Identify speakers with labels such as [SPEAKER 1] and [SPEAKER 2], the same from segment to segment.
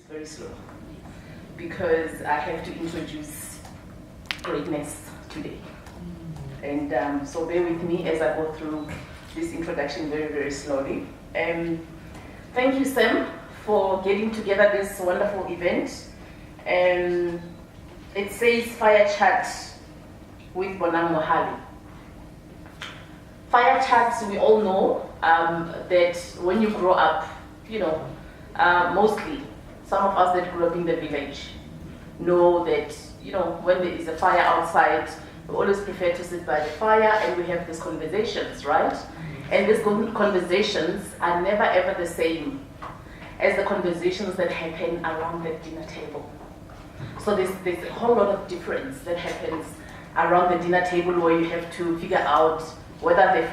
[SPEAKER 1] very slow because I have to introduce greatness today. And so bear with me as I go through this introduction very, very slowly. Thank you, Sam, for getting together this wonderful event. It says Fire Chat with Bonang Mohale. Fire chats, we all know that when you grow up, you know, mostly some of us that grew up in the village know that, you know, when there is a fire outside, we always prefer to sit by the fire and we have these conversations, right? And these conversations are never ever the same as the conversations that happen around the dinner table. So there's a whole lot of difference that happens around the dinner table where you have to figure out whether that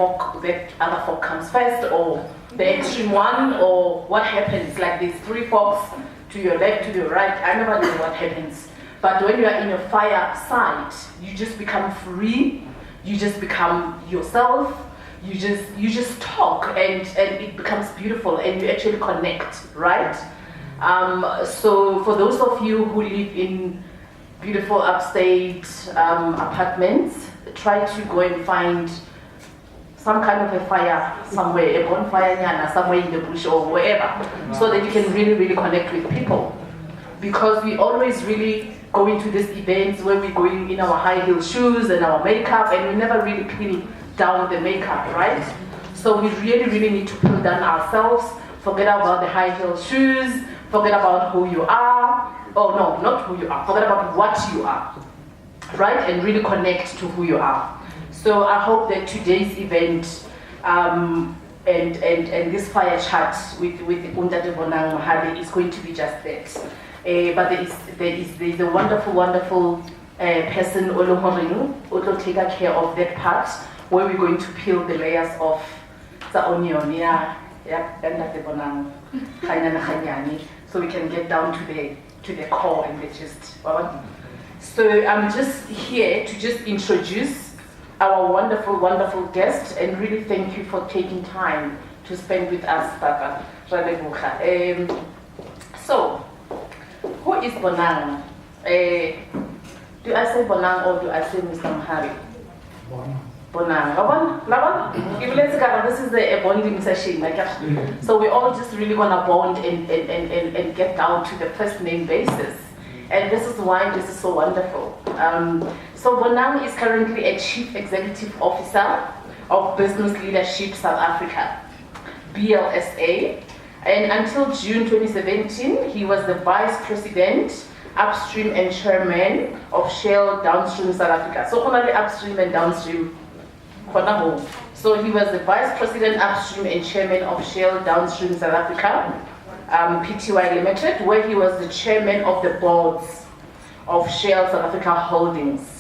[SPEAKER 1] other fork comes first or the extreme one, or what happens, like these three forks to your left, to your right. I never know what happens. But when you are in your fireside, you just become free, you just become yourself, you just talk, and it becomes beautiful and you actually connect, right? So for those of you who live in beautiful upstate apartments, try to go and find some kind of a fire somewhere, a bonfire somewhere in the bush or wherever, so that you can really, really connect with people. Because we always really go into these events where we're going in our high heel shoes and our makeup, and we never really peel down the makeup, right? So we really, really need to peel down ourselves, forget about the high heel shoes, forget about who you are. Oh no, not who you are, forget about what you are, right? And really connect to who you are. So I hope that today's event and this fire chat with Mr Bonang Mohale is going to be just that. But there is a wonderful person who will take care of that part, where we're going to peel the layers of the onion, so we can get down to the core and the gist. So I'm just here to just introduce our wonderful guest, and really thank you for taking time to spend with us, Papa. So, who is Bonang? Do I say Bonang or do I say Mr. Mohale? Bonang. This is a bonding session. So we all just really want to bond and get down to the first name basis. And this is why this is so wonderful. So Bonang is currently a Chief Executive Officer of Business Leadership South Africa, BLSA. And until June 2017, he was the Vice President, Upstream and Chairman of Shell Downstream South Africa. So only Upstream and Downstream. So he was the Vice President, Upstream and Chairman of Shell Downstream South Africa, Pty Limited, where he was the Chairman of the boards of Shell South Africa Holdings,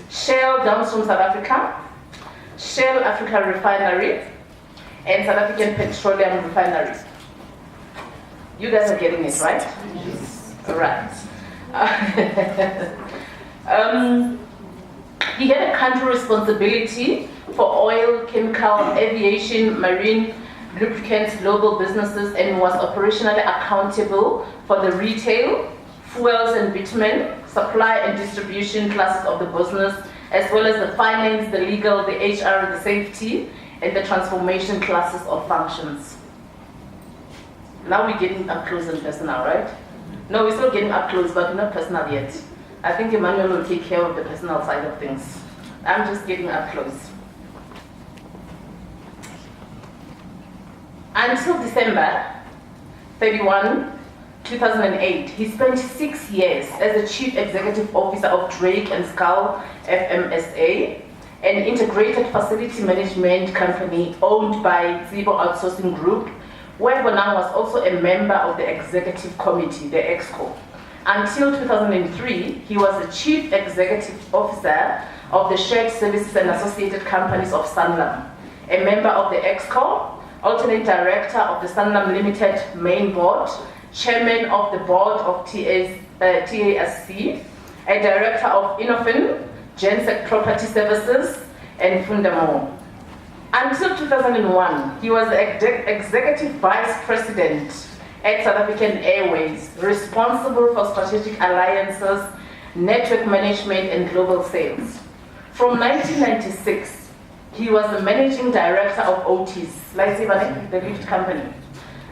[SPEAKER 1] Shell Downstream South Africa, Shell Africa Refinery, and South African Petroleum Refinery. You guys are getting it, right? Yes. Right. He had a country responsibility for oil, chemical, aviation, marine, lubricants, global businesses, and was operationally accountable for the retail, fuels and bitumen, supply and distribution classes of the business, as well as the finance, the legal, the HR, the safety, and the transformation classes of functions. Now we're getting up close and personal, right? No, we're still getting up close, but not personal yet. I think Emmanuel will take care of the personal side of things. I'm just getting up close. Until December 31, 2008, he spent 6 years as the Chief Executive Officer of Drake and Skull FMSA, an integrated facility management company owned by Zibo Outsourcing Group, where Bonang was also a member of the Executive Committee, the EXCO. Until 2003, he was the Chief Executive Officer of the Shared Services and Associated Companies of Sanlam, a member of the EXCO, alternate director of the Sanlam Limited main board, chairman of the board of TASC, a director of Innofin, Gensec Property Services, and Fundamo. Until 2001, he was the executive vice president at South African Airways, responsible for strategic alliances, network management, and global sales. From 1996, he was the managing director of Otis, the lift company,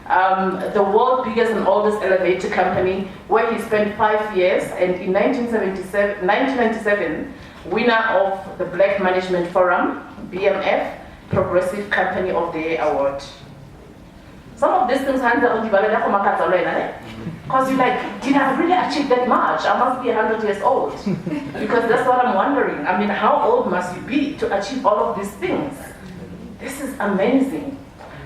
[SPEAKER 1] the world's biggest and oldest elevator company, where he spent 5 years, and in 1997, winner of the Black Management Forum, BMF, Progressive Company of the Year Award. Some of these things, because you're like, did I really achieve that much? I must be 100 years old. Because that's what I'm wondering. I mean, how old must you be to achieve all of these things? This is amazing.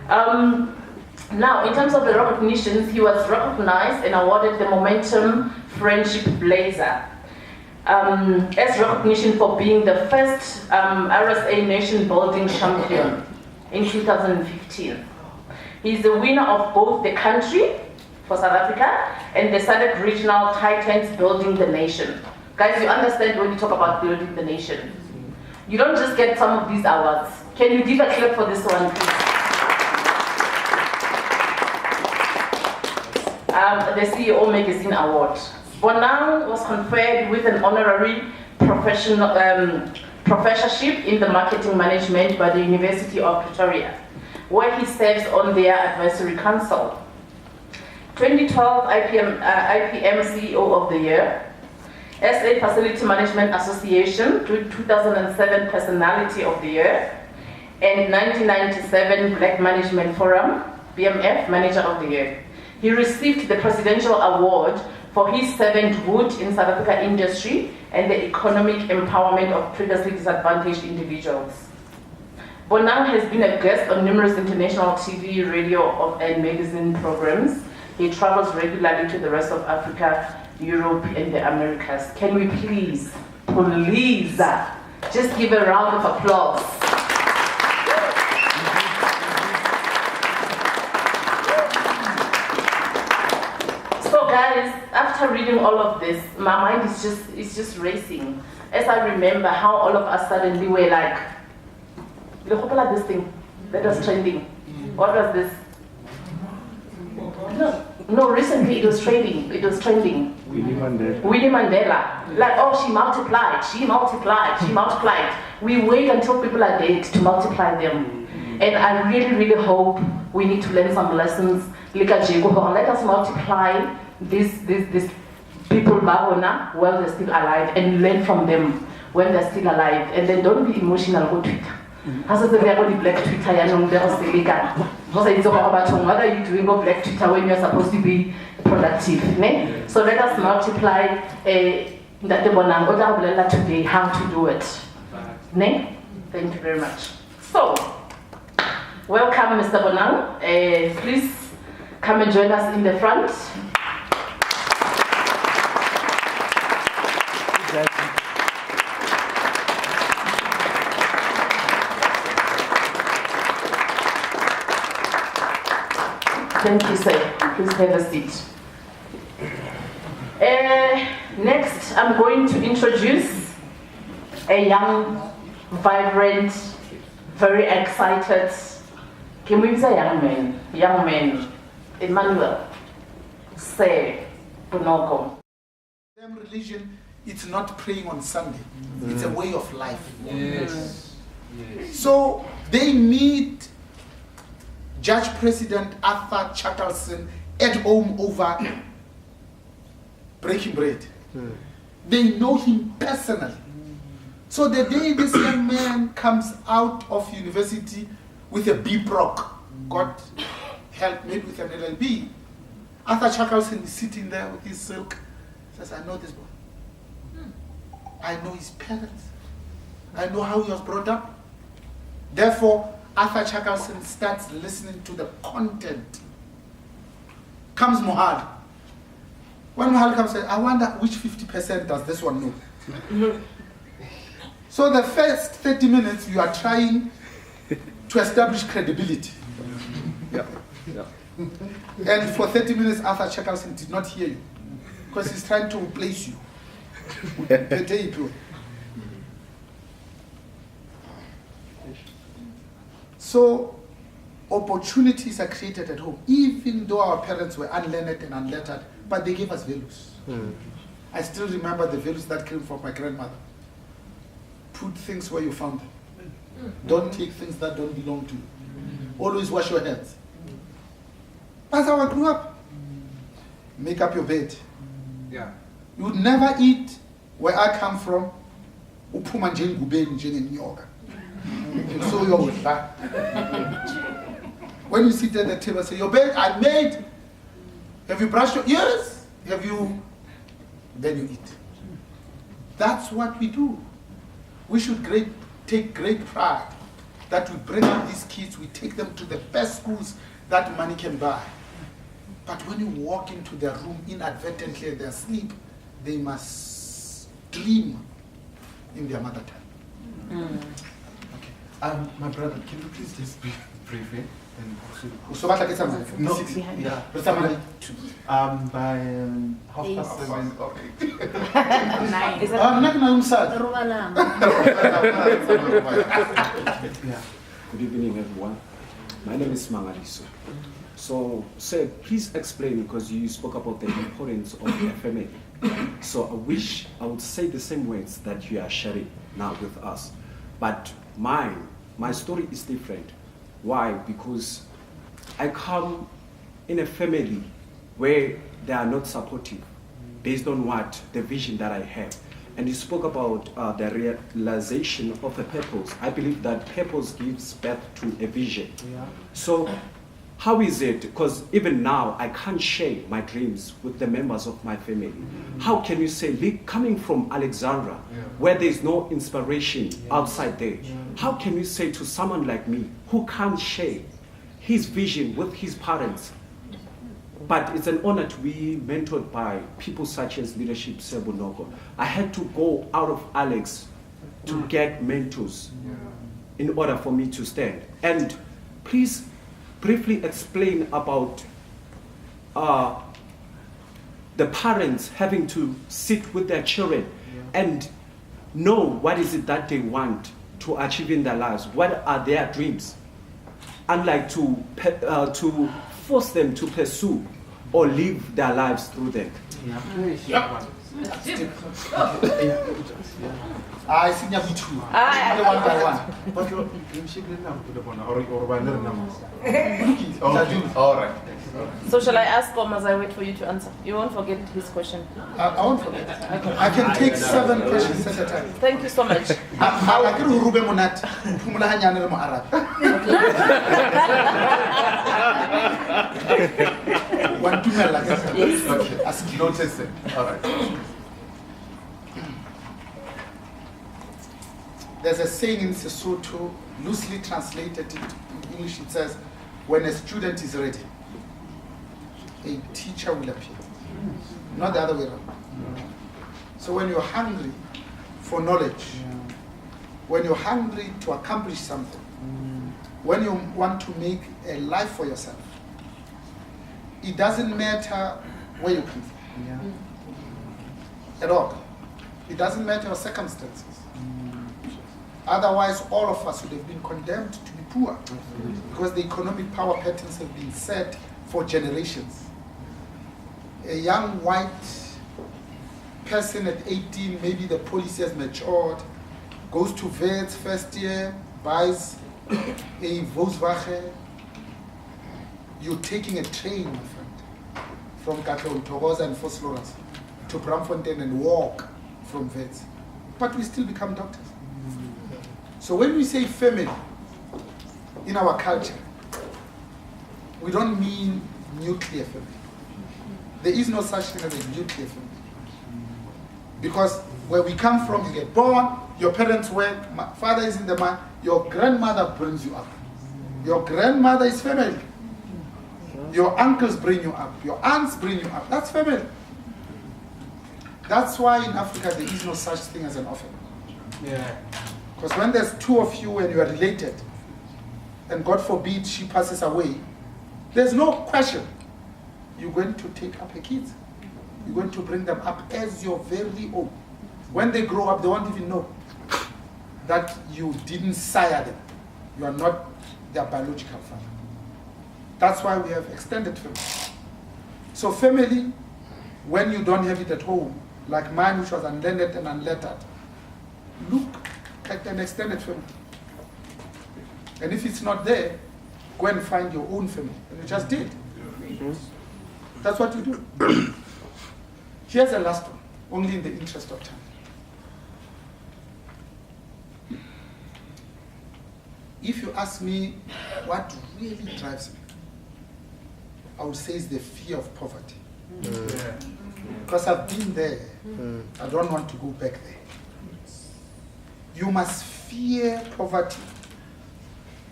[SPEAKER 1] Now, in terms of the recognitions, he was recognized and awarded the Momentum Friendship Blazer as recognition for being the first RSA Nation Building Champion in 2015. He's the winner of both the country for South Africa and the SADC Regional Titans Building the Nation. Guys, you understand when you talk about building the nation. You don't just get some of these awards. Can you give a clap for this one, please? The CEO Magazine Award. Bonang was conferred with an honorary professorship in the marketing management by the University of Pretoria, where he serves on their advisory council. 2012 IPM CEO of the Year, SA Facility Management Association 2007 Personality of the Year, and 1997 Black Management Forum BMF Manager of the Year. He received the Presidential Award for his servanthood in South Africa industry and the economic empowerment of previously disadvantaged individuals. Bonang has been a guest on numerous international TV, radio, and magazine programs. He travels regularly to the rest of Africa, Europe, and the Americas. Can we please just give a round of applause? So guys, after reading all of this, my mind is just racing. As I remember how all of us suddenly were like, look at this thing that was trending. What was this? No, recently it was trending. Winnie Mandela. Like, oh, she multiplied. We wait until people are dead to multiply them. And I really, really hope we need to learn some lessons. Let us multiply these people while they're still alive and learn from them when they're still alive. And then don't be emotional on Twitter. What are you doing on Black Twitter when you're supposed to be productive? So let us multiply today how to do it. Thank you very much. So, welcome Mr. Bonang. Please come and join us in the front. Thank you, sir. Please have a seat. Next, I'm going to introduce a young, vibrant, very excited, can we say young man, Emmanuel Sir Bonoko.
[SPEAKER 2] Religion, it's not praying on Sunday. It's a way of life.
[SPEAKER 3] Yes.
[SPEAKER 2] So they meet Judge President Arthur Chackalson at home over breaking bread. They know him personally. So the day this young man comes out of university with a B-Proc, God help me with an LLB, Arthur Chackalson is sitting there with his silk, says, I know this boy. I know his parents. I know how he was brought up. Therefore, Arthur Chackalson starts listening to the content. Comes Mohale. When Mohale comes, says, I wonder which 50% does this one know? So the first 30 minutes, you are trying to establish credibility. And for 30 minutes, Arthur Chackalson did not hear you because he's trying to replace you. The tape. So opportunities are created at home, even though our parents were unlearned and unlettered, but they gave us values. I still remember the values that came from my grandmother. Put things where you found them. Don't take things that don't belong to you. Always wash your hands. That's how I grew up. Make up your bed.
[SPEAKER 3] Yeah.
[SPEAKER 2] You would never eat where I come from. When you sit at the table, say, your bed I made. Have you brushed your ears? Have you? Then you eat. That's what we do. We should take great pride that we bring up these kids, we take them to the best schools that money can buy. But when you walk into their room inadvertently and they're asleep, they must dream in their mother tongue.
[SPEAKER 3] Okay. My brother, can you please just brief it? And also,
[SPEAKER 2] No,
[SPEAKER 3] yeah. By 7:30. Okay.
[SPEAKER 2] Yeah.
[SPEAKER 4] Good evening, everyone. My name is Mangaliso. So, sir, please explain, because you spoke about the importance of a family. So I wish I would say the same words that you are sharing now with us. But my story is different. Why? Because I come in a family where they are not supportive based on what the vision that I have. And you spoke about the realization of a purpose. I believe that purpose gives birth to a vision.
[SPEAKER 3] Yeah.
[SPEAKER 4] So how is it? Because even now I can't share my dreams with the members of my family. How can you say, coming from Alexandra, where there is no inspiration outside there, how can you say to someone like me who can't share his vision with his parents? But it's an honor to be mentored by people such as Leadership Sir Bonoko. I had to go out of Alex to get mentors in order for me to stand. And please briefly explain about the parents having to sit with their children and know what is it that they want to achieve in their lives. What are their dreams? Unlike to force them to pursue or live their lives through them.
[SPEAKER 2] I think you have two. One by one.
[SPEAKER 3] But you're all right.
[SPEAKER 1] So shall I ask or must I wait for you to answer? You won't forget his question.
[SPEAKER 2] I won't forget. I can take 7 questions at a time.
[SPEAKER 1] Thank you so much.
[SPEAKER 2] Yes.
[SPEAKER 3] Okay. Noted. All right.
[SPEAKER 2] There's a saying in Sesotho, loosely translated in English, it says, when a student is ready, a teacher will appear. Not the other way around. So when you're hungry for knowledge, when you're hungry to accomplish something, when you want to make a life for yourself, it doesn't matter where you come from. At all. It doesn't matter your circumstances. Otherwise, all of us would have been condemned to be poor because the economic power patterns have been set for generations. A young white person at 18, maybe the policy has matured, goes to Wits first year, buys a Volkswagen. You're taking a train, my friend, from Katlehong, Thokoza and Vosloorus to Braamfontein and walk from Wits. But we still become doctors. So when we say family in our culture, we don't mean nuclear family. There is no such thing as a nuclear family. Because where we come from, you get born, your parents work, father is in the mine, your grandmother brings you up. Your grandmother is family. Your uncles bring you up, your aunts bring you up. That's family. That's why in Africa there is no such thing as an orphan.
[SPEAKER 3] Yeah.
[SPEAKER 2] Because when there's 2 of you and you are related, and God forbid she passes away, there's no question. You're going to take up her kids. You're going to bring them up as your very own. When they grow up, they won't even know that you didn't sire them. You are not their biological father. That's why we have extended family. So family, when you don't have it at home, like mine which was unlanded and unlettered, look at an extended family. And if it's not there, go and find your own family. And you just did. That's what you do. Here's the last one, only in the interest of time. If you ask me what really drives me, I would say it's the fear of poverty. Because I've been there. I don't want to go back there. You must fear poverty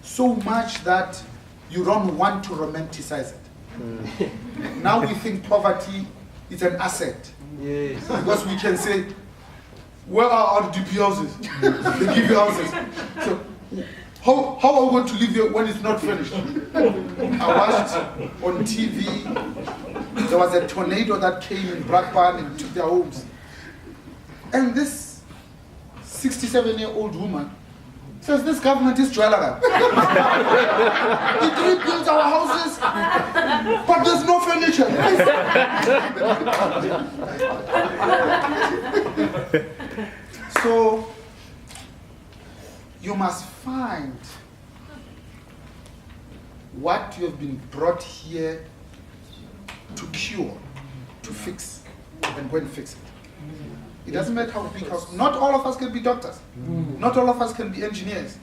[SPEAKER 2] so much that you don't want to romanticize it. Now we think poverty is an asset.
[SPEAKER 5] Yes.
[SPEAKER 2] Because we can say, where are our DP houses? They give you houses. So, how are we going to live here when it's not finished? I watched on TV, there was a tornado that came in Brakpan and took their homes. And this 67-year-old woman says, this government is Jwalaga. It rebuilds our houses, but there's no furniture. So, you must find what you have been brought here to cure, to fix, and go and fix it. It doesn't matter how big house. Not all of us can be doctors. Not all of us can be engineers.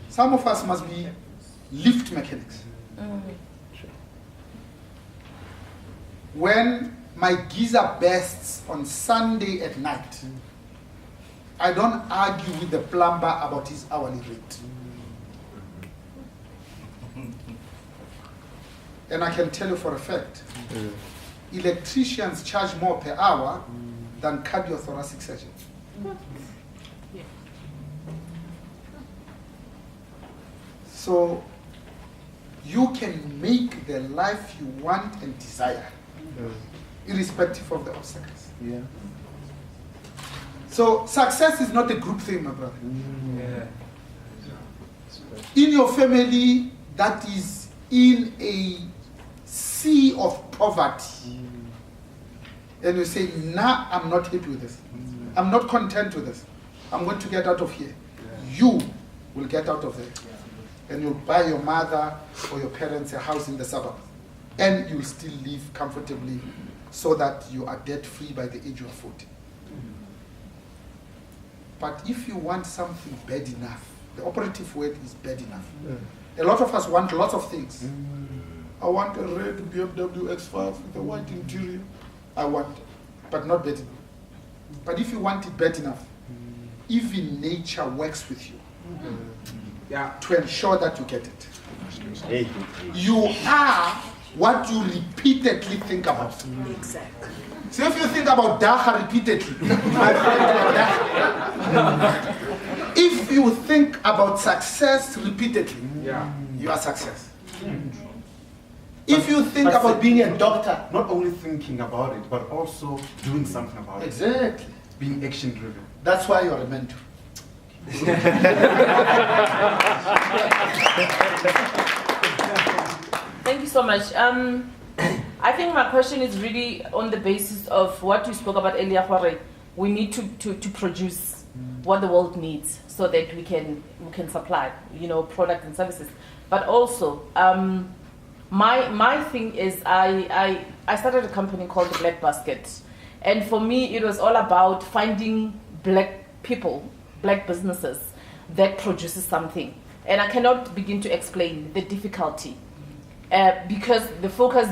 [SPEAKER 2] Some of us must be lift mechanics. When my geyser bursts on Sunday at night, I don't argue with the plumber about his hourly rate. And I can tell you for a fact, electricians charge more per hour than cardiothoracic surgeons. So you can make the life you want and desire, irrespective of the obstacles.
[SPEAKER 5] Yeah.
[SPEAKER 2] So success is not a group thing, my brother. In your family that is in a sea of poverty, and you say, nah, I'm not happy with this. I'm not content with this. I'm going to get out of here. You will get out of there. And you'll buy your mother or your parents a house in the suburbs. And you'll still live comfortably so that you are debt-free by the age of 40. But if you want something bad enough, the operative word is bad enough. A lot of us want lots of things. I want a red BMW X5 with a white interior. I want, but not bad enough. But if you want it bad enough, even nature works with you to ensure that you get it. You are what you repeatedly think about.
[SPEAKER 6] Exactly.
[SPEAKER 2] So if you think about Daha repeatedly, if you think about success repeatedly, you are success. If you think about being a doctor,
[SPEAKER 3] Not only thinking about it, but also doing something about it.
[SPEAKER 2] exactly,
[SPEAKER 3] Being action driven.
[SPEAKER 2] that's why you're a mentor.
[SPEAKER 1] Thank you so much. I think my question is really on the basis of what you spoke about earlier, Hore. We need to produce what the world needs so that we can supply, product and services. But also, my thing is I started a company called the Black Basket. And for me, it was all about finding black people, black businesses that produces something. And I cannot begin to explain the difficulty. Because the focus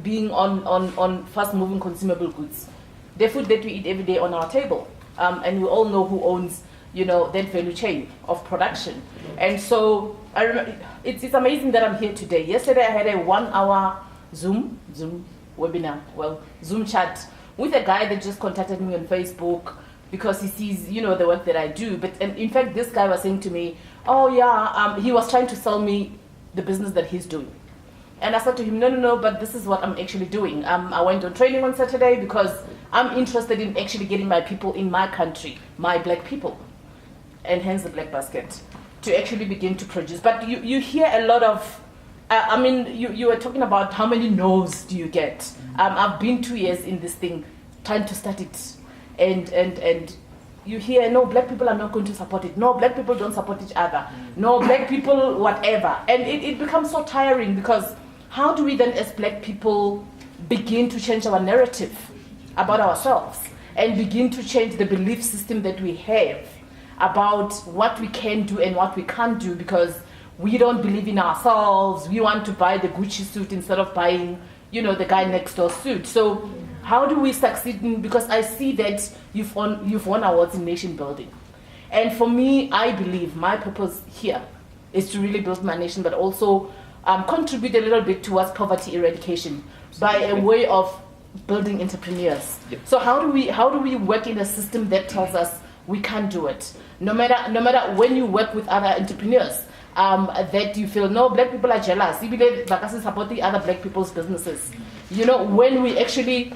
[SPEAKER 1] being on fast-moving consumable goods, the food that we eat every day on our table, and we all know who owns, that value chain of production. And so I remember, it's amazing that I'm here today. Yesterday I had a 1-hour Zoom webinar, Zoom chat with a guy that just contacted me on Facebook because he sees, the work that I do. But in fact, this guy was saying to me, he was trying to sell me the business that he's doing. And I said to him, no, but this is what I'm actually doing. I went on training on Saturday because I'm interested in actually getting my people in my country, my black people, and hence the Black Basket, to actually begin to produce. But you hear a lot of I mean, you were talking about how many no's do you get. I've been 2 years in this thing, trying to start it, and you hear, no, black people are not going to support it. No, black people don't support each other. No, black people whatever. And it becomes so tiring, because how do we then as black people begin to change our narrative about ourselves and begin to change the belief system that we have about what we can do and what we can't do, because we don't believe in ourselves. We want to buy the Gucci suit instead of buying, the guy next door suit. So how do we succeed in, because I see that you've won awards in nation building. And for me, I believe my purpose here is to really build my nation, but also contribute a little bit towards poverty eradication by a way of building entrepreneurs.
[SPEAKER 4] Yep.
[SPEAKER 1] So how do we work in a system that tells us we can't do it? No matter when you work with other entrepreneurs, that you feel, no, black people are jealous. You believe Bakasi supporting other black people's businesses. When we actually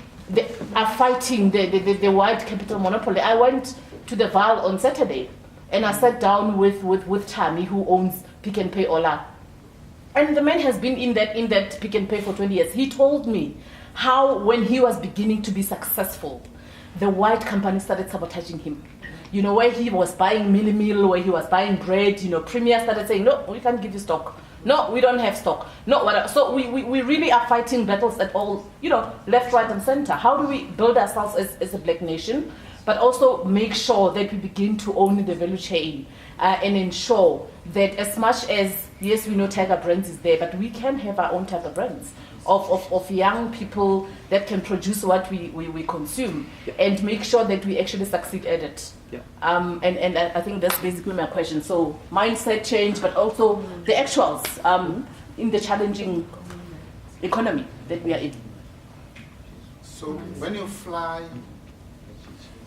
[SPEAKER 1] are fighting the white capital monopoly. I went to the Val on Saturday, and I sat down with Tammy, who owns Pick n Pay Ola. And the man has been in that Pick n Pay for 20 years. He told me how, when he was beginning to be successful, the white company started sabotaging him. Where he was buying mini meal, where he was buying bread, Premier started saying, no, we can't give you stock. No, we don't have stock. No, whatever. So we really are fighting battles at all, left, right, and center. How do we build ourselves as a black nation, but also make sure that we begin to own the value chain and ensure that, as much as, yes, we know Tiger Brands is there, but we can have our own Tiger Brands of young people that can produce what we consume, and make sure that we actually succeed at it.
[SPEAKER 4] Yeah.
[SPEAKER 1] And I think that's basically my question. So mindset change, but also the actuals in the challenging economy that we are in.
[SPEAKER 2] So when you fly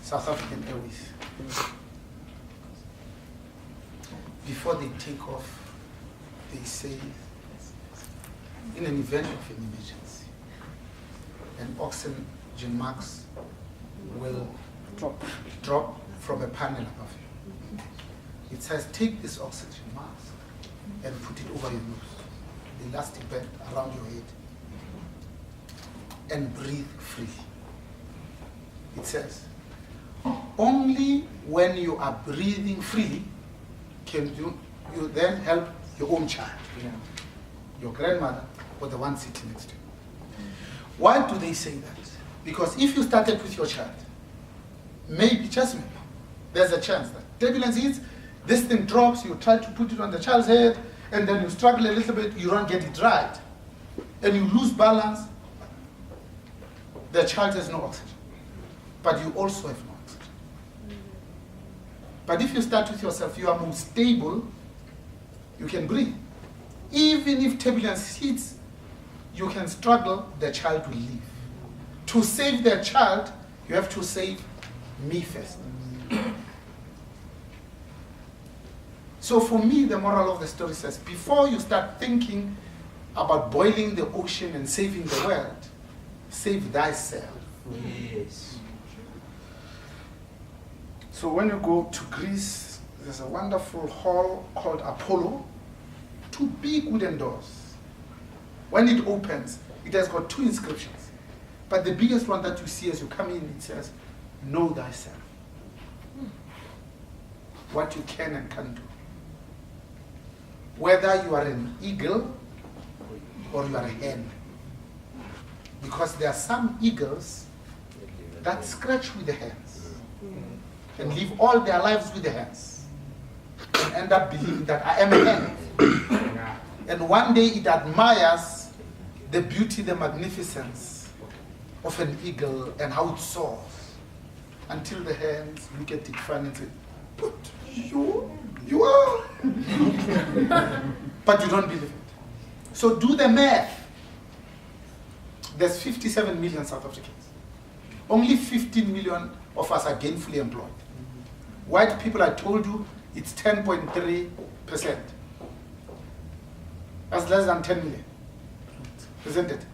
[SPEAKER 2] South African Airways, before they take off, they say, in an event of an emergency, an oxygen mask will drop from a panel above you. It says, take this oxygen mask and put it over your nose, the elastic band around your head, and breathe freely. It says, only when you are breathing freely can you then help your own child, your grandmother, or the one sitting next to you. Why do they say that? Because if you started with your child, maybe, just maybe, there's a chance that turbulence hits, this thing drops, you try to put it on the child's head, and then you struggle a little bit, you don't get it right, and you lose balance, the child has no oxygen, but you also have no oxygen. But if you start with yourself, you are more stable, you can breathe. Even if turbulence hits, you can struggle, the child will leave. To save the child, you have to save me first. So for me, the moral of the story says, before you start thinking about boiling the ocean and saving the world, save thyself.
[SPEAKER 3] Yes.
[SPEAKER 2] So when you go to Greece, there's a wonderful hall called Apollo, 2 big wooden doors. When it opens, it has got 2 inscriptions. But the biggest one that you see as you come in, it says, know thyself. What you can and can't do. Whether you are an eagle or you are a hen. Because there are some eagles that scratch with the hands and live all their lives with the hands and end up believing that I am a hen. And one day it admires the beauty, the magnificence of an eagle and how it soars, until the hands look at it funny and say, but you are. But you don't believe it. So do the math. There's 57 million South Africans. Only 15 million of us are gainfully employed. White people, I told you, it's 10.3%. That's less than 10 million, isn't it?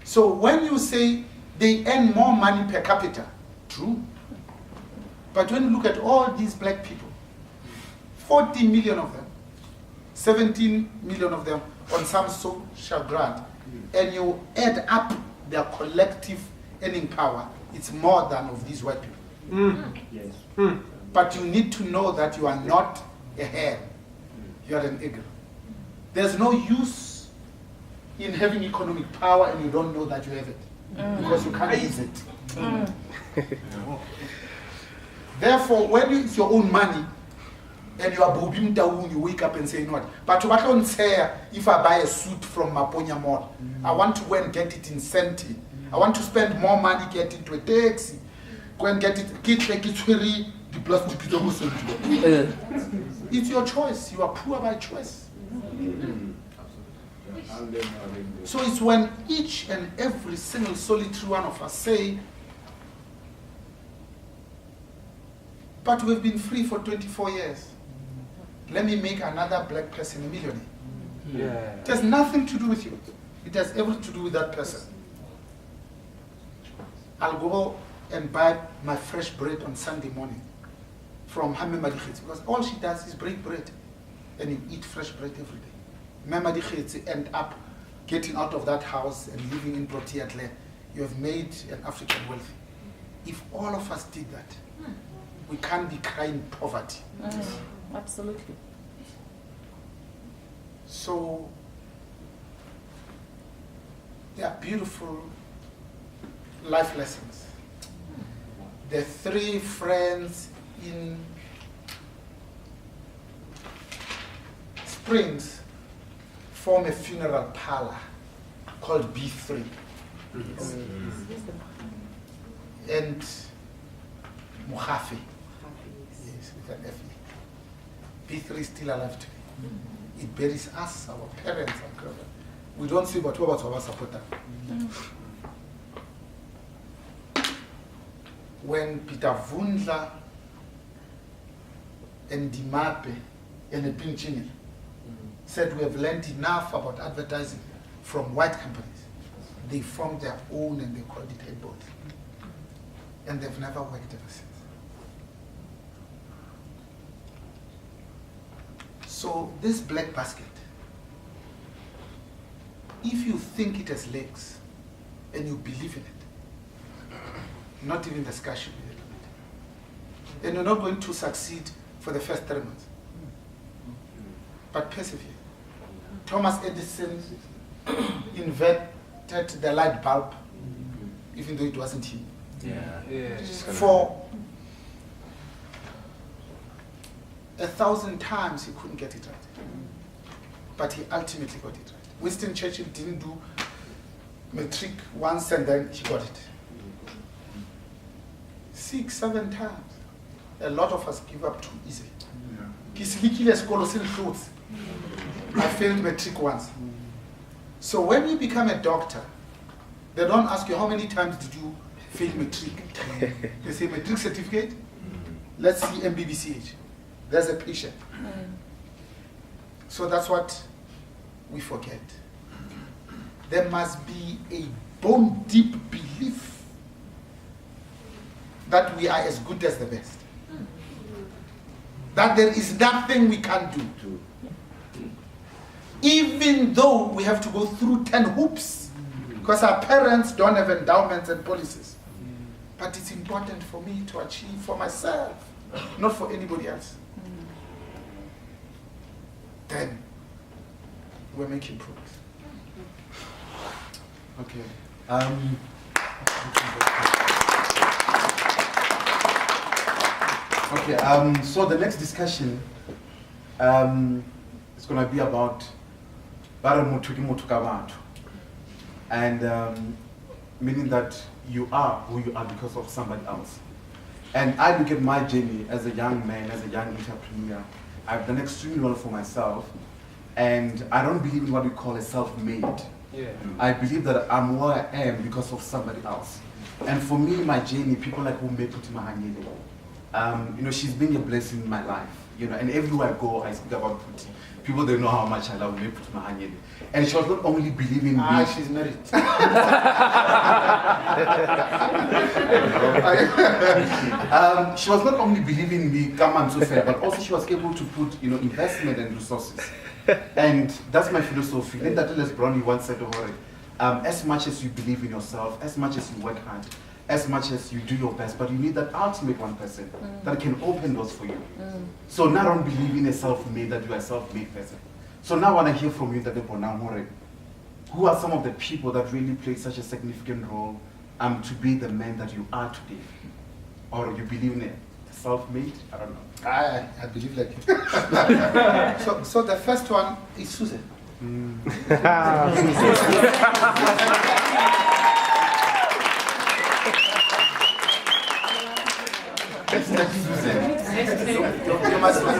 [SPEAKER 2] So when you say they earn more money per capita, true. But when you look at all these black people, 40 million of them, 17 million of them on some social grant, and you add up their collective earning power, it's more than of these white people.
[SPEAKER 4] Yes.
[SPEAKER 2] But you need to know that you are not a hen, you are an eagle. There's no use in having economic power and you don't know that you have it, because you can't use it. Therefore, when it's your own money and you are bobing down, you wake up and say, you know what, but what don't say if I buy a suit from Maponya Mall, I want to go and get it in Senti. I want to spend more money, get into a taxi, go and get it, it's your choice. You are poor by choice. So it's when each and every single solitary one of us say, but we've been free for 24 years. Let me make another black person a millionaire.
[SPEAKER 5] Yeah.
[SPEAKER 2] It has nothing to do with you. It has everything to do with that person. I'll go and buy my fresh bread on Sunday morning from Hame Madikhetsi, because all she does is break bread and you eat fresh bread every day. Hame Madikhetsi end up getting out of that house and living in Proteatle. You have made an African wealthy. If all of us did that, we can't be crying poverty.
[SPEAKER 1] Absolutely.
[SPEAKER 2] So, they are beautiful life lessons. The three friends in Springs form a funeral parlor called B3. And Mohafe, yes, with an F. B3 is still alive today. It buries us, our parents, our grandparents. We don't see what our supporter. When Peter Vundla and Dimape and Pinchini said we have learned enough about advertising from white companies, they formed their own and they called it Headboard. And they've never worked ever since. So this black basket, if you think it has legs and you believe in it, not even the sky should be the limit. And you're not going to succeed for the first 3 months. But persevere. Thomas Edison invented the light bulb, even though it wasn't him. For 1,000 times he couldn't get it right. But he ultimately got it right. Winston Churchill didn't do matric once and then he got it. 6, 7 times. A lot of us give up too easily. I failed matric once. So when you become a doctor, they don't ask you how many times did you fail matric. They say matric certificate, let's see MBBCH. There's a patient. So that's what we forget. There must be a bone deep belief that we are as good as the best. That there is nothing we can't do. Even though we have to go through 10 hoops, because our parents don't have endowments and policies. But it's important for me to achieve for myself, not for anybody else. Then we're making progress.
[SPEAKER 3] Okay. So the next discussion is going to be about and meaning that you are who you are because of somebody else. And I look at my journey as a young man, as a young entrepreneur. I've done extremely well for myself, and I don't believe in what we call a self-made.
[SPEAKER 5] Yeah.
[SPEAKER 3] I believe that I'm where I am because of somebody else. And for me, my journey, people like Puti Mahanyele, you know, she's been a blessing in my life. You know, and everywhere I go, I speak about Puti. People don't know how much I love Puti Mahanyele. And she was not only believing in me.
[SPEAKER 2] She's married.
[SPEAKER 3] She was not only believing in me, come and so fair, but also she was able to put, you know, investment and resources And that's my philosophy. Linda Tillis Brown once said over it, as much as you believe in yourself, as much as you work hard, as much as you do your best, but you need that ultimate 1% that can open doors for you. So now don't believe in a self-made, that you are a self-made person. So now I want to hear from you, Mr Bonang Mohale. Who are some of the people that really played such a significant role to be the man that you are today? Or you believe in it? Self-made? I don't know.
[SPEAKER 2] I believe like it. So the first one is Susan. You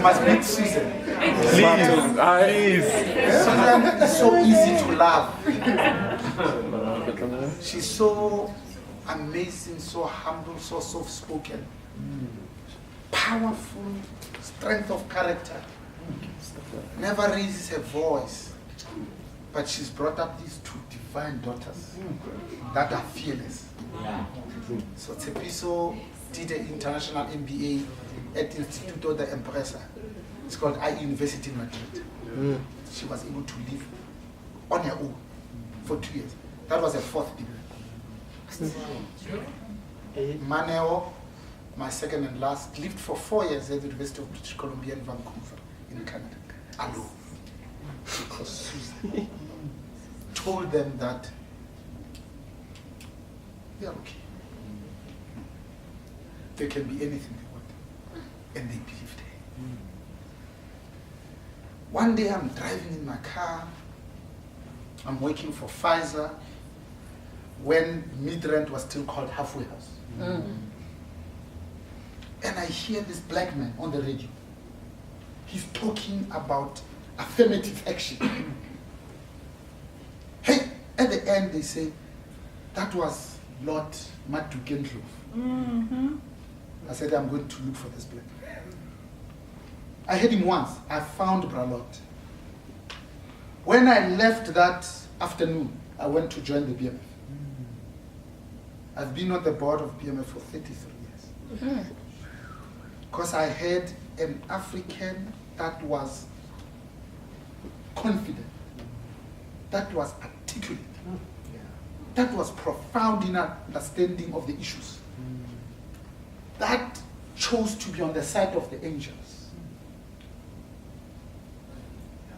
[SPEAKER 2] must meet Susan.
[SPEAKER 5] Please.
[SPEAKER 2] Susan is so easy to love. She's so amazing, so humble, so soft-spoken. Powerful, strength of character. Never raises her voice. But she's brought up these two divine daughters that are fearless. So Tsepiso did an international MBA at Instituto de Empresa. It's called I University in Madrid. She was able to live on her own for 2 years. That was her 4th degree. Maneo, my second and last, lived for 4 years at the University of British Columbia in Vancouver, in Canada, alone. Because Susan told them that they are okay. They can be anything they want. And they believed her. One day I'm driving in my car. I'm working for Pfizer when Midrand was still called Halfway House. And I hear this black man on the radio. He's talking about affirmative action. Hey, at the end they say, that was Lord Matukentlov. I said, I'm going to look for this black man. I heard him once. I found Bralot. When I left that afternoon, I went to join the BMF. I've been on the board of BMF for 33 years. Because I had an African that was confident, that was articulate, that was profound in understanding of the issues, that chose to be on the side of the angels,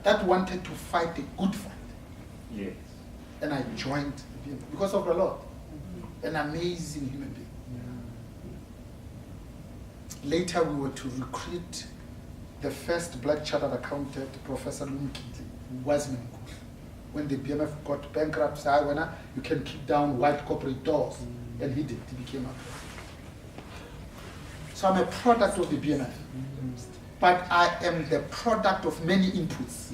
[SPEAKER 2] that wanted to fight a good fight.
[SPEAKER 4] Yes.
[SPEAKER 2] And I joined the BMF because of the Lord. An amazing human being. Later we were to recruit the first black chartered accountant, Professor Lumkiti, Wiseman. When the BMF got bankrupt, said, you can keep down white corporate doors. And he did, he became a president. So I'm a product of the BMF. But I am the product of many inputs.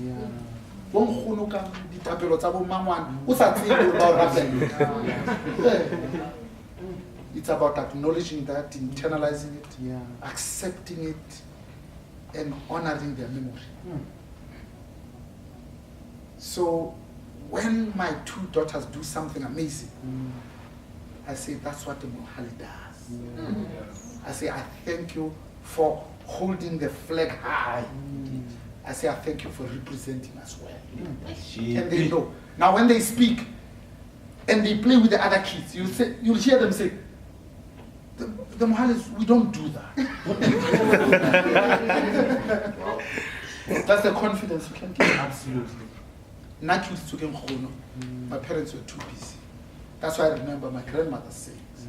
[SPEAKER 2] It's about acknowledging that, internalizing it, accepting it, and honoring their memory. So when my 2 daughters do something amazing, I say, that's what the Mohale does. I say, I thank you for holding the flag high. I say, I thank you for representing us well. And they know. Now when they speak and they play with the other kids, you'll hear them say, the Mohales, we don't do that. That's the confidence you can give. Absolutely. My parents were too busy. That's why I remember my grandmother's sayings.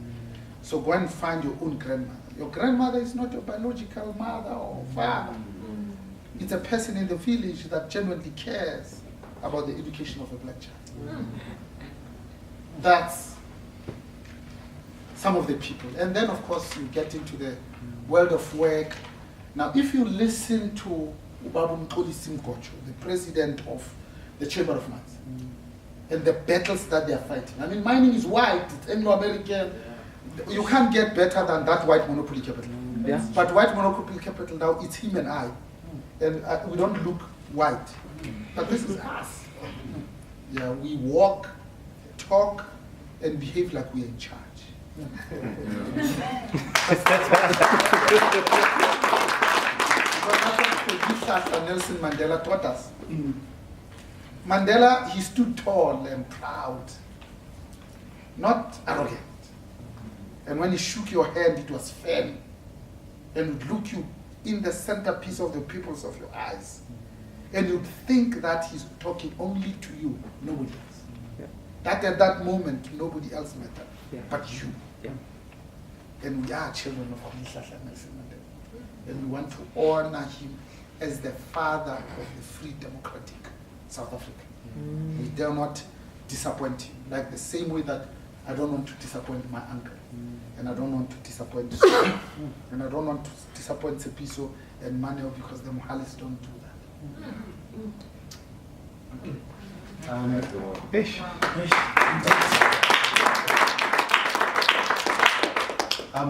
[SPEAKER 2] So go and find your own grandmother. Your grandmother is not your biological mother or father. It's a person in the village that genuinely cares about the education of a black child. That's some of the people. And then, of course, you get into the world of work. Now, if you listen to Ubabu Mkoli Simkocho, the president of the Chamber of Mines, and the battles that they are fighting. I mean, mining is white, it's Anglo-American. You can't get better than that white monopoly capital. But white monopoly capital now, it's him and I. And we don't look white. But this is us. Yeah, we walk, talk, and behave like we're in charge. Nelson Mandela taught us. Mandela, he stood tall and proud, not arrogant. And when he shook your hand, it was firm and would look you in the centerpiece of the pupils of your eyes. And you'd think that he's talking only to you, nobody else.
[SPEAKER 6] Yeah.
[SPEAKER 2] That at that moment, nobody else mattered,
[SPEAKER 6] Yeah.
[SPEAKER 2] but you.
[SPEAKER 6] Yeah.
[SPEAKER 2] And we are children of Nelson Mandela. And we want to honor him as the father of the free democratic South Africa. We dare not disappoint him, like the same way that I don't want to disappoint my uncle, and I don't want to disappoint and I don't want to disappoint Sepiso and Manuel, because the Mohales don't do that.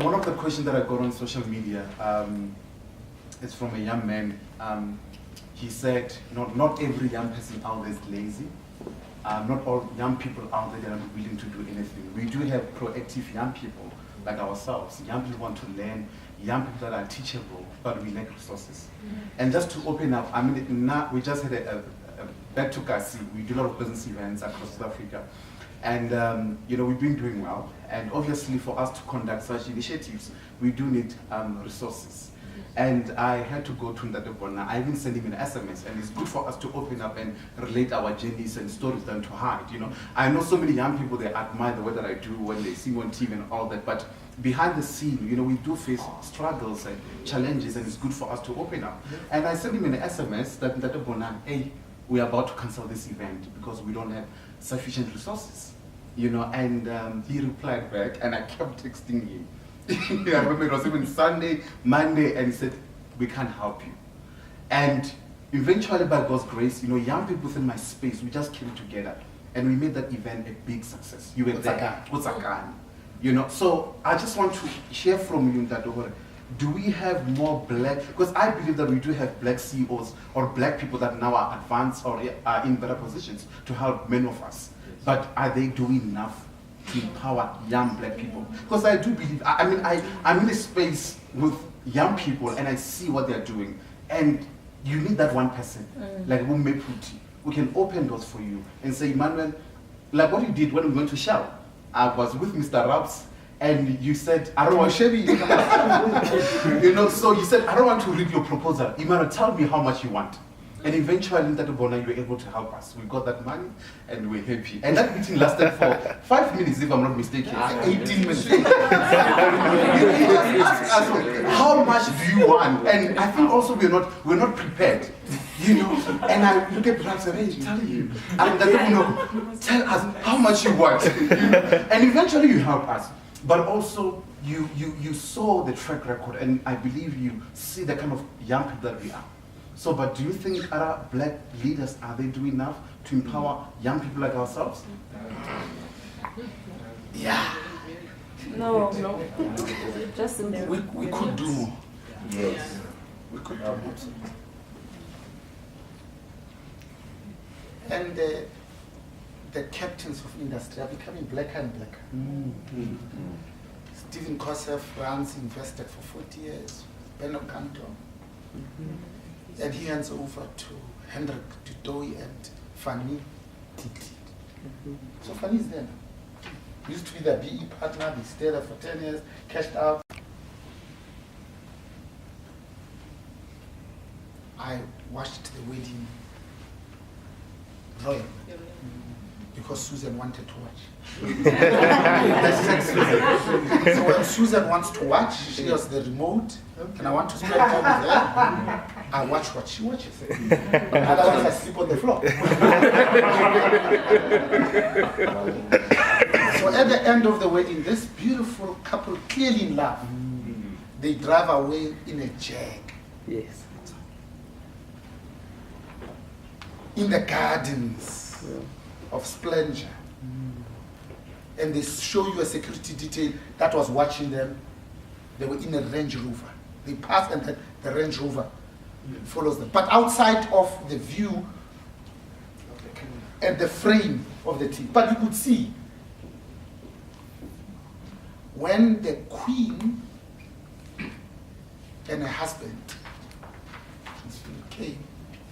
[SPEAKER 3] One of the questions that I got on social media is from a young man. He said, not every young person out there is lazy. Not all young people out there that are willing to do anything. We do have proactive young people like ourselves. Young people want to learn, young people that are teachable, but we lack resources. And just to open up, I mean, now we just had back to Kasi. We do a lot of business events across South Africa. And you know, we've been doing well. And obviously for us to conduct such initiatives, we do need resources. And I had to go to Mr Bonang. I even sent him an SMS, and it's good for us to open up and relate our journeys and stories than to hide. You know, I know so many young people, they admire the way that I do when they see me on TV and all that, but behind the scene, you know, we do face struggles and challenges, and it's good for us to open up. And I sent him an SMS that Mr Bonang, hey, we're about to cancel this event because we don't have sufficient resources. You know, and he replied back, and I kept texting him. I remember it was even Sunday, Monday, and he said, we can't help you. And eventually, by God's grace, you know, young people within my space, we just came together and we made that event a big success. You were there, Utsakani. You know, so I just want to hear from you that over. Do we have more black, because I believe that we do have black CEOs or black people that now are advanced or are in better positions to help many of us. But are they doing enough to empower young black people? Because I do believe, I'm in a space with young people and I see what they're doing. And you need that one person, like Umeputi, who can open doors for you and say, Emmanuel, like what you did when we went to Shell. I was with Mr. Raps and you said, I don't want to you know, so you said, I don't want to read your proposal. Emmanuel, tell me how much you want. And eventually, Mr. Bonang, you were able to help us. We got that money, and we're happy. And that meeting lasted for 5 minutes, if I'm not mistaken. 18 minutes. How much do you want? And I think also we're not prepared, you know. And I look at Brad and say, hey, tell you. And Mr. Bonang, tell us how much you want. And eventually, you help us. But also, you saw the track record, and I believe you see the kind of young people that we are. So, but do you think other black leaders, are they doing enough to empower young people like ourselves? Yeah.
[SPEAKER 1] No. Just in there.
[SPEAKER 2] We could do more. Yes. We could do more. And the captains of industry are becoming blacker and blacker. Stephen Kosef runs Invested for 40 years, Benno Kanto. And he hands over to Hendrik Dudoi and Fanny Titi. So Fanny is there now. Used to be their BE partner, they stayed there for 10 years, cashed out. I watched the wedding royal because Susan wanted to watch. So when Susan wants to watch, she has the remote, and I want to spend time with her. I watch what she watches. Otherwise, I sleep on the floor. So at the end of the wedding, this beautiful couple, clearly in love, they drive away in a Jag.
[SPEAKER 6] Yes.
[SPEAKER 2] In the gardens of splendor. And they show you a security detail that was watching them. They were in a Range Rover. They passed and the Range Rover follows them. But outside of the view and the frame of the TV. But you could see when the Queen and her husband came,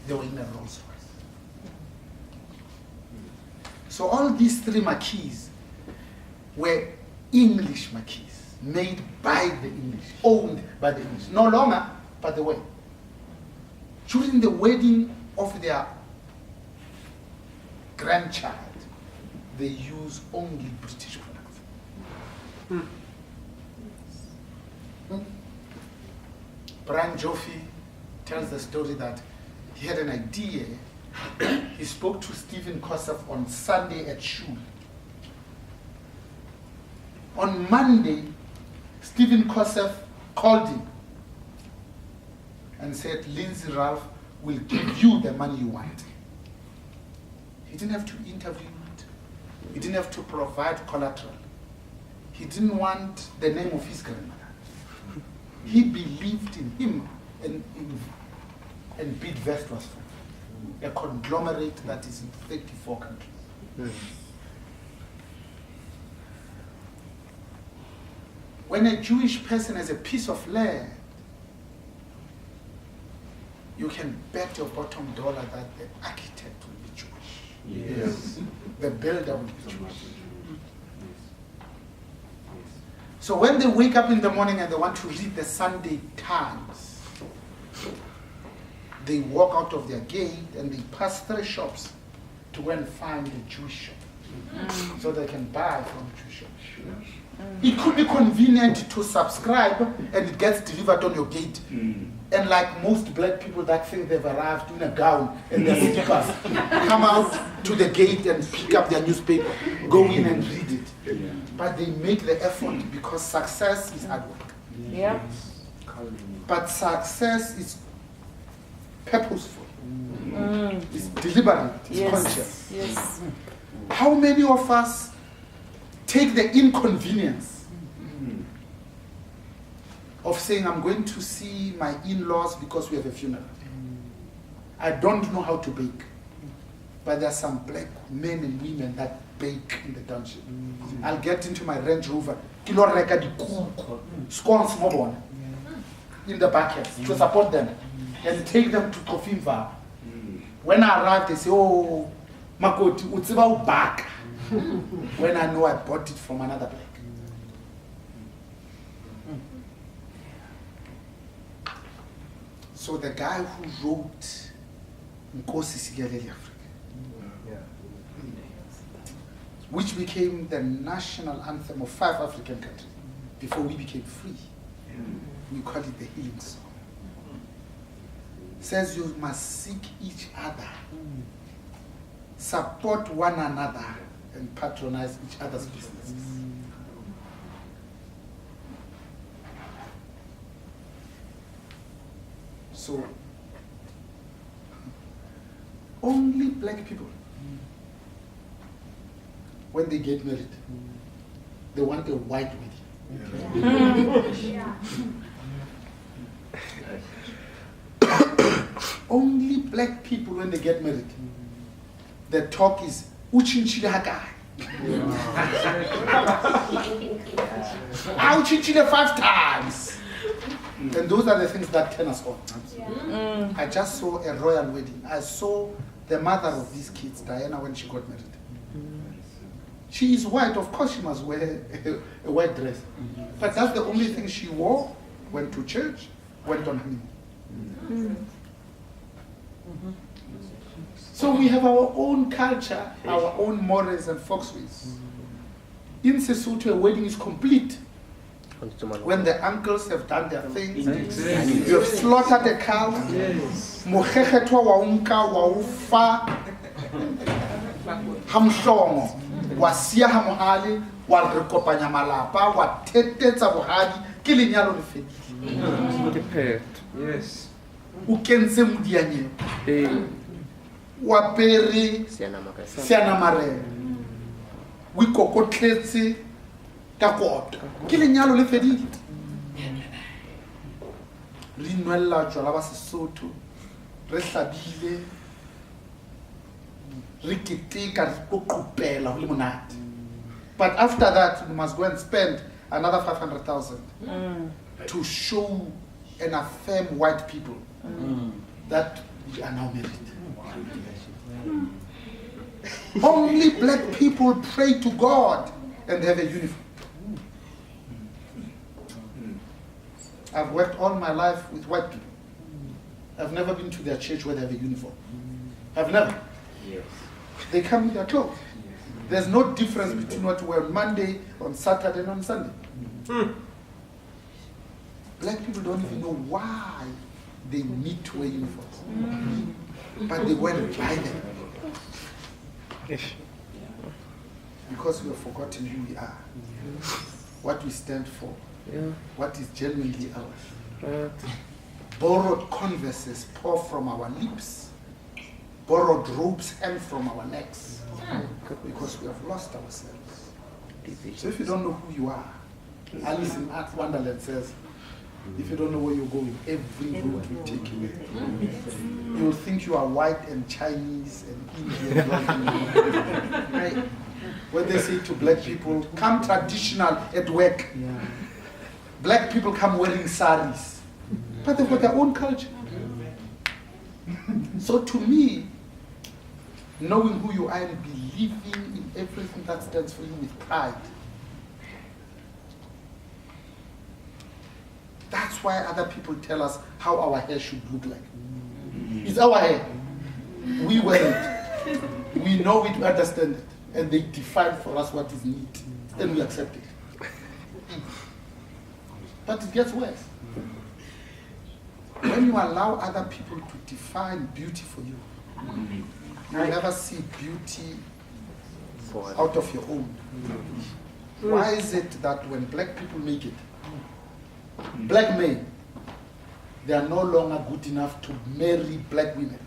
[SPEAKER 2] they were in a Rolls Royce. So all these 3 marquees were English marquees, made by the English, owned by the English. No longer, but they were. During the wedding of their grandchild, they use only British products. Brian Joffe tells the story that he had an idea. He spoke to Stephen Kosef on Sunday at Shul. On Monday, Stephen Kosef called him and said, Lindsay Ralph will give you the money you want. He didn't have to interview it. He didn't have to provide collateral. He didn't want the name of his grandmother. He believed in him, and Bidvest was a conglomerate that is in 34 countries. When a Jewish person has a piece of land, you can bet your bottom dollar that the architect will be Jewish.
[SPEAKER 3] Yes.
[SPEAKER 2] The builder will be Jewish. So when they wake up in the morning and they want to read the Sunday Times, they walk out of their gate and they pass 3 shops to go and find a Jewish shop, so they can buy from Jewish shops. It could be convenient to subscribe and it gets delivered on your gate. And like most black people that think they've arrived in a gown and their slippers, come out to the gate and pick up their newspaper, go in and read it. But they make the effort because success is hard work.
[SPEAKER 1] Yeah.
[SPEAKER 2] But success is purposeful. It's deliberate. It's conscious.
[SPEAKER 1] Yes.
[SPEAKER 2] How many of us take the inconvenience of saying, I'm going to see my in-laws because we have a funeral? I don't know how to bake, but there are some black men and women that bake in the township. I'll get into my Range Rover, scones in the buckets to support them and take them to Kofimva. When I arrive, they say, oh, Makoti, utsiba ubaka. When I know I bought it from another black. So the guy who wrote Nkosi Sikelel Africa, which became the national anthem of 5 African countries before we became free, we call it the healing song, says you must seek each other, support one another, and patronize each other's businesses. So, only black people, when they get married, they want a white wedding. Only black people, when they get married, the talk is uchinchile hakai. I uchinchile 5 times. And those are the things that turn us on. I just saw a royal wedding. I saw the mother of these kids, Diana, when she got married. She is white, of course she must wear a white dress. But that's the only thing she wore, went to church, went on honeymoon. So we have our own culture, our own morals and folkways. In Sesotho, a wedding is complete when the uncles have done their thing. You have slaughtered a cow. Mokhekhetwa wa unka wa ufa hamhlongo wa sia ha mohale wa re kopanya malapa wa thetetsa bohadi ke lenyalo le fedile.
[SPEAKER 5] Yes.
[SPEAKER 2] O kentse modianye. Wa pere siana mare. We kokotletse ka kota. Ke lenyalo le fedile. Re nwella jwala ba Sesotho. Re hlabile. Re keteka re qoqopela ho le monate. But after that, you must go and spend another 500,000 to show and affirm white people that We are now married. Only black people pray to God and have a uniform. I've worked all my life with white people. I've never been to their church where they have a uniform. I've never.
[SPEAKER 6] Yes.
[SPEAKER 2] They come with their clothes. There's no difference between what you wear on Monday, on Saturday, and on Sunday. Black people don't even know why they need to wear uniforms. But they wear it by them. Because we have forgotten who we are, what we stand for, what is genuinely ours. Borrowed converses pour from our lips, borrowed robes hang from our necks, because we have lost ourselves. So if you don't know who you are, Alice in Wonderland says, if you don't know where you're going, every road will take you. You'll think you are white and Chinese and Indian. Right? When they say to black people, come traditional at work. Black people come wearing saris. But they've got their own culture. So to me, knowing who you are and believing in everything that stands for you with pride, that's why other people tell us how our hair should look like. It's our hair. We wear it. We know it, we understand it. And they define for us what is neat. Then we accept it. But it gets worse. When you allow other people to define beauty for you, you will never see beauty out of your own. Why is it that when black people make it, black men, they are no longer good enough to marry black women?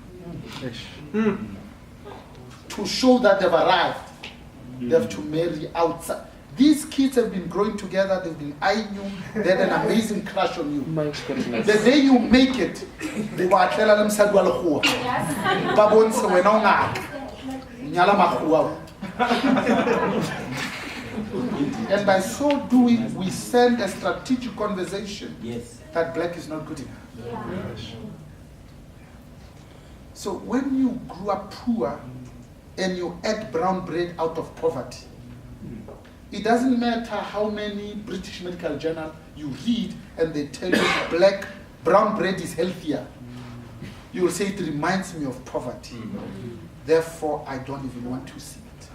[SPEAKER 2] To show that they've arrived, they have to marry outside. These kids have been growing together, they've been eyeing you, they had an amazing crush on you. My goodness. The day you make it, they will tell them, and by so doing, we send a strategic conversation that black is not good enough. So when you grew up poor and you ate brown bread out of poverty, it doesn't matter how many British medical journal you read and they tell you brown bread is healthier. You will say it reminds me of poverty. Therefore, I don't even want to see it.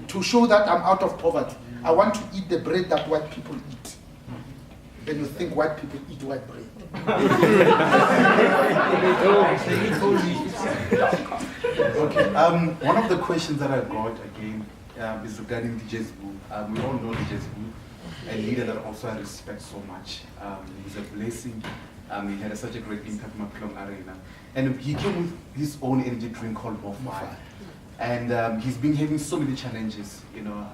[SPEAKER 2] To show that I'm out of poverty, I want to eat the bread that white people eat. Then you think white people eat white bread.
[SPEAKER 3] Okay. One of the questions that I got again is regarding DJ Zbu. We all know DJ Zbu, a leader that also I respect so much. He's a blessing. He had such a great impact in Petroleum Arena. And he came with his own energy drink called More Fire. And he's been having so many challenges, you know,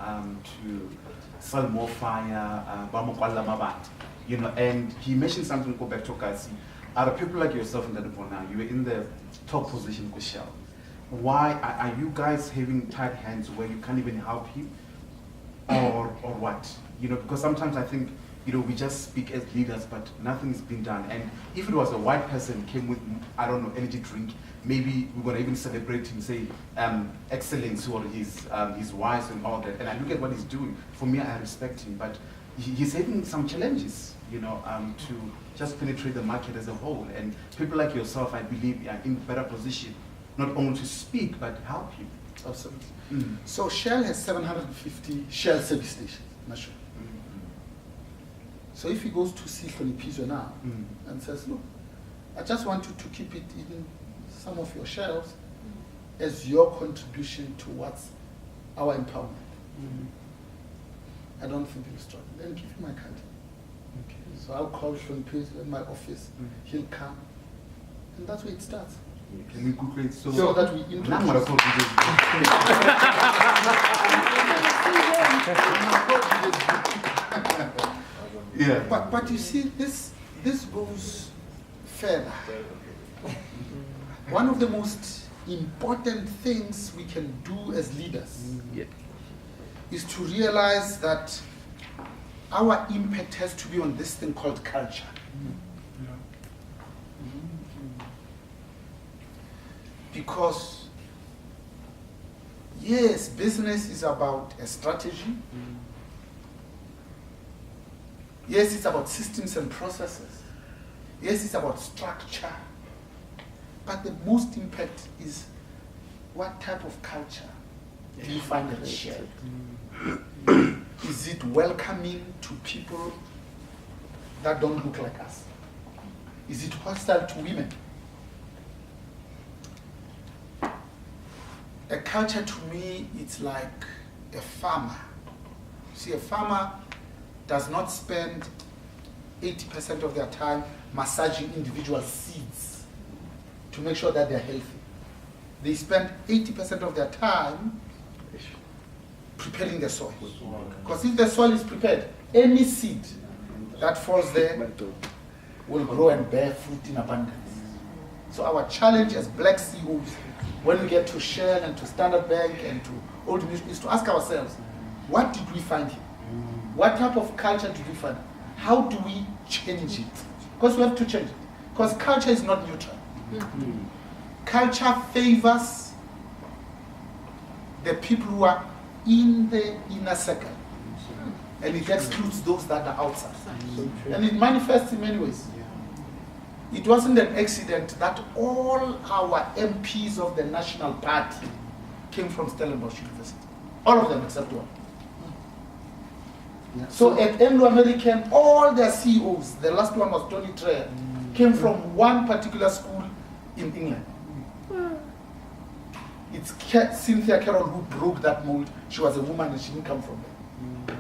[SPEAKER 3] to sell more fire, you know, and he mentioned something, go back to Kasi. Are people like yourself in Bonang, you were in the top position with Shell. Why are you guys having tight hands where you can't even help him? Or what? You know, because sometimes I think, you know, we just speak as leaders, but nothing is being done. And if it was a white person came with, I don't know, energy drink, maybe we're gonna even celebrate him, say, excellence or his wise and all that. And I look at what he's doing. For me, I respect him, but he's having some challenges, you know, to just penetrate the market as a whole. And people like yourself, I believe, are in better position, not only to speak, but help you.
[SPEAKER 2] Absolutely. So Shell has 750 Shell service stations, national. So if he goes to see Philippizo now and says, look, I just want you to keep it in some of your shelves as your contribution towards our empowerment. I don't think he'll struggle. Then give him my card. Okay. So I'll call Philippizo in my office. He'll come. And that's where it starts.
[SPEAKER 3] Can we quickly so
[SPEAKER 2] that we introduce? Yeah. But you see, this goes further. One of the most important things we can do as leaders is to realize that our impact has to be on this thing called culture. Because, yes, business is about a strategy. Yes, it's about systems and processes. Yes, it's about structure. But the most impact is what type of culture do you find that shared? Is it welcoming to people that don't look like us? Is it hostile to women? A culture to me, it's like a farmer. See, a farmer does not spend 80% of their time massaging individual seeds to make sure that they're healthy. They spend 80% of their time preparing the soil. Because if the soil is prepared, any seed that falls there will grow and bear fruit in abundance. So our challenge as black CEOs, when we get to Shell and to Standard Bank and to Old Mutual, is to ask ourselves, what did we find here? What type of culture did we find? How do we change it? Because we have to change it. Because culture is not neutral. Culture favors the people who are in the inner circle. And it excludes those that are outside. And it manifests in many ways. It wasn't an accident that all our MPs of the National Party came from Stellenbosch University. All of them except one. Yeah. So at Anglo-American, all their CEOs, the last one was Tony Treyer, came from one particular school in England. It's Cynthia Carroll who broke that mold. She was a woman and she didn't come from there.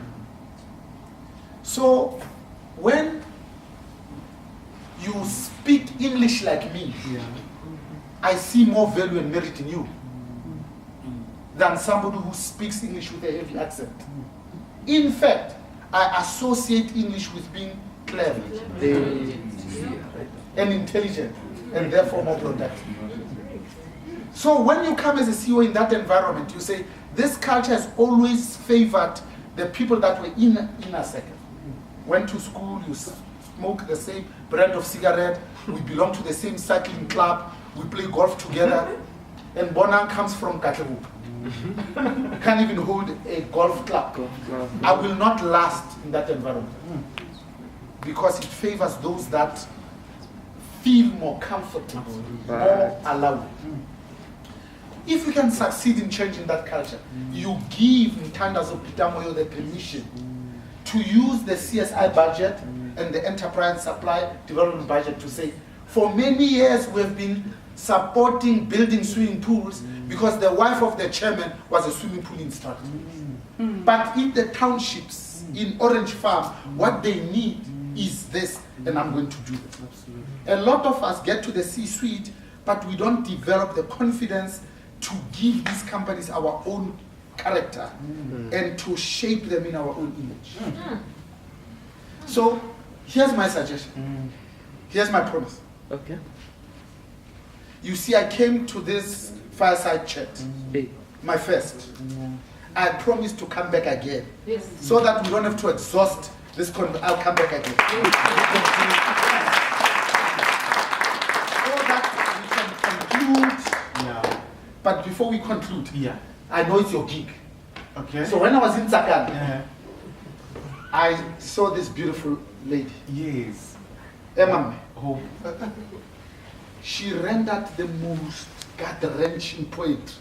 [SPEAKER 2] So when you speak English like me, I see more value and merit in you than somebody who speaks English with a heavy accent. In fact, I associate English with being clever and intelligent and therefore more productive. So when you come as a CEO in that environment, you say, this culture has always favored the people that were in inner circle. Went to school, you smoke the same brand of cigarette, we belong to the same cycling club, we play golf together, and Bonang comes from Katlehop. Can't even hold a golf club. I will not last in that environment because it favors those that feel more comfortable, more allowed. If you can succeed in changing that culture, you give Mtandas of Pitamoyo the permission to use the CSI budget and the enterprise supply development budget to say, for many years we have been supporting building swimming pools because the wife of the chairman was a swimming pool instructor. But in the townships, in Orange Farm, what they need is this, and I'm going to do this. A lot of us get to the C-suite, but we don't develop the confidence to give these companies our own character and to shape them in our own image. So here's my suggestion. Here's my promise.
[SPEAKER 5] Okay.
[SPEAKER 2] You see, I came to this fireside chat, my first. I promise to come back again, so that we don't have to exhaust this. I'll come back again. So that we can conclude. But before we conclude, I know it's your gig.
[SPEAKER 3] Okay.
[SPEAKER 2] So when I was in Zakan, I saw this beautiful lady.
[SPEAKER 3] Yes.
[SPEAKER 2] Emma.
[SPEAKER 3] Oh.
[SPEAKER 2] She rendered the most gut-wrenching poetry.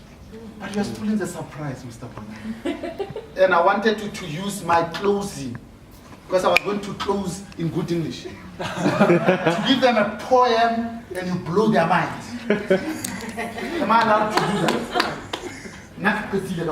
[SPEAKER 3] But you're spoiling the surprise, Mr. Bonang.
[SPEAKER 2] And I wanted to use my closing, because I was going to close in good English. To give them a poem and you blow their minds. Am I allowed to do that? Not to see the